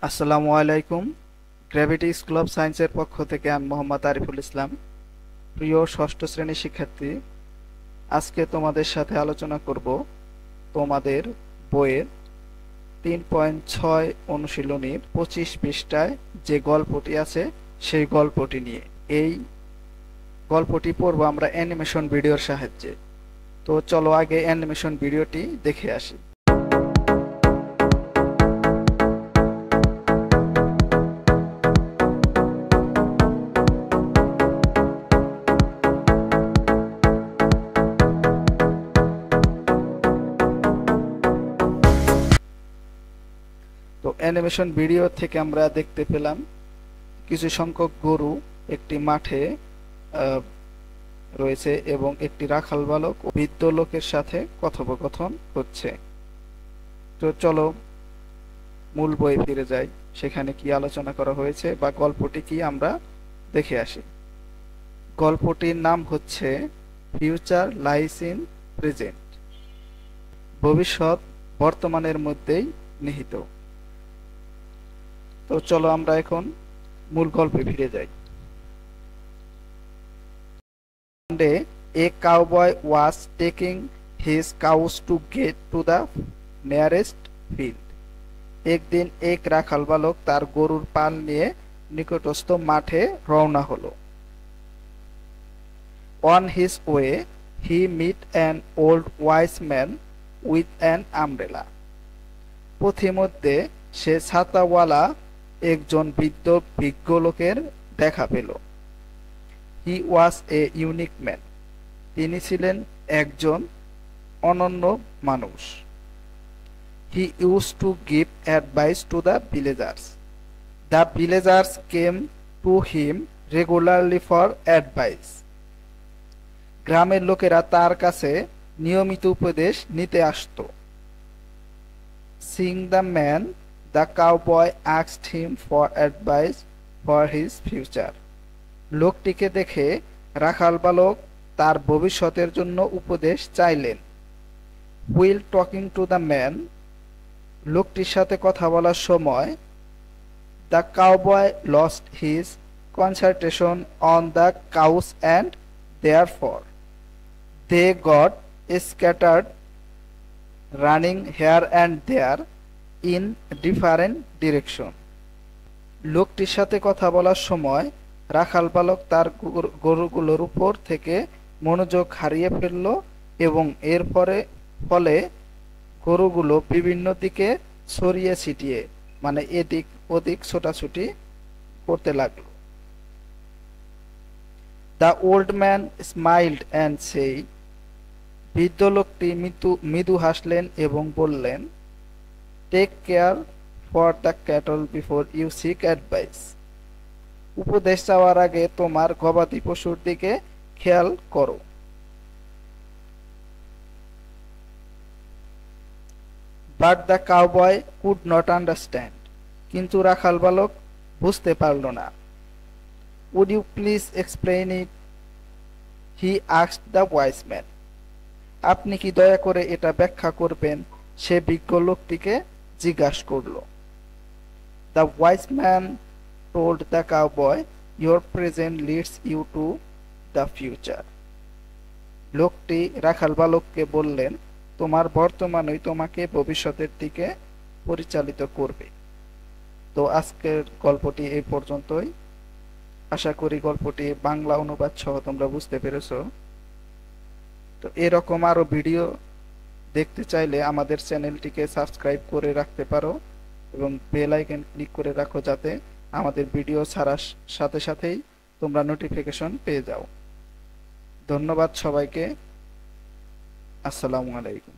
আসসালামু আলাইকুম। Gravity school of সায়েন্সের পক্ষ থেকে আমি মোহাম্মদ আরিফুল ইসলাম। প্রিয় ষষ্ঠ শ্রেণীর শিক্ষার্থী, আজকে তোমাদের সাথে আলোচনা করব তোমাদের বইয়ের 3.6 অনুশীলনীর 25 পৃষ্ঠায় যে গল্পটি আছে সেই গল্পটি নিয়ে। এই গল্পটি পড়ব আমরা অ্যানিমেশন ভিডিওর সাহায্যে। তো চলো আগে অ্যানিমেশন ভিডিওটি দেখে আসি। তো অ্যানিমেশন ভিডিও থেকে আমরা দেখতে পেলাম কিছু সংখ্যক গরু একটি মাঠে রয়েছে এবং একটি রাখাল বালক ও বৃদ্ধ লোকের সাথে কথোপকথন হচ্ছে। তো চলো মূল বই ফিরে যাই, সেখানে কি আলোচনা করা হয়েছে বা গল্পটি কি আমরা দেখে আসি। গল্পটির নাম হচ্ছে ফিউচার লাইস ইন প্রেজেন্ট। ভবিষ্যৎ বর্তমানের মধ্যেই নিহিত। তো চলো আমরা এখন মূল গল্পে ফিরে যাই। One day, a cowboy was taking his cows to get to the nearest field. একদিন এক রাখাল বালক তার গরুর পাল নিয়ে নিকটস্থ মাঠে রওনা হলো। On his way, he met an old wise man with an umbrella. পথিমধ্যে সে ছাতাওয়ালা একজন বৃদ্ধ বিজ্ঞ লোকের দেখা পেল। He was a unique man. তিনি ছিলেন একজন অনন্য মানুষ। He used to give advice to the villagers. The villagers came to him regularly for advice. গ্রামের লোকেরা তার কাছে নিয়মিত উপদেশ নিতে আসতো। Seeing the man, the cowboy asked him for advice for his future. লোকটিকে দেখে রাখাল বালক তার ভবিষ্যতের জন্য উপদেশ চাইলেন। While talking to the man, লোকটির সাথে কথা বলার সময় the cowboy lost his concentration on the cows and therefore they got scattered, running here and there in different direction. লোকটির সাথে কথা বলার সময় রাখাল বালক তার গরুগুলোর উপর থেকে মনোযোগ হারিয়ে ফেলল এবং এর ফলে গরুগুলো বিভিন্ন দিকে ছড়িয়ে ছিটিয়ে মানে এদিক ওদিক ছোটাছুটি করতে লাগলো। The old man smiled and said, বৃদ্ধ লোকটি মৃদু হাসলেন এবং বললেন, Take care for the cattle before you seek advice. উপদেশ চাওয়ার আগে তোমার গবাদি পশুর দিকে খেয়াল করো। But the cowboy could not understand. কিন্তু রাখাল বালক বুঝতে পারল না। Would you please explain it? He asked the wise man. আপনি কি দয়া করে এটা ব্যাখ্যা করবেন? সে বিজ্ঞ লোকটিকে জিজ্ঞাসা করল। The wise man told the cowboy, your present leads you to the future. লোকটি রাখাল বালককে বললেন, তোমার বর্তমানই তোমাকে ভবিষ্যতের দিকে পরিচালিত করবে। তো আজকের গল্পটি এই পর্যন্তই। আশা করি গল্পটি বাংলা অনুবাদ সহ তোমরা বুঝতে পেরেছো। তো এরকম আরো ভিডিও দেখতে চাইলে আমাদের চ্যানেলটিকে সাবস্ক্রাইব করে রাখতে পারো এবং বেল আইকন ক্লিক করে রাখো যাতে আমাদের ভিডিও ছাড়ার সাথে সাথেই তোমরা নোটিফিকেশন পেয়ে যাও। ধন্যবাদ সবাইকে। আসসালামু আলাইকুম।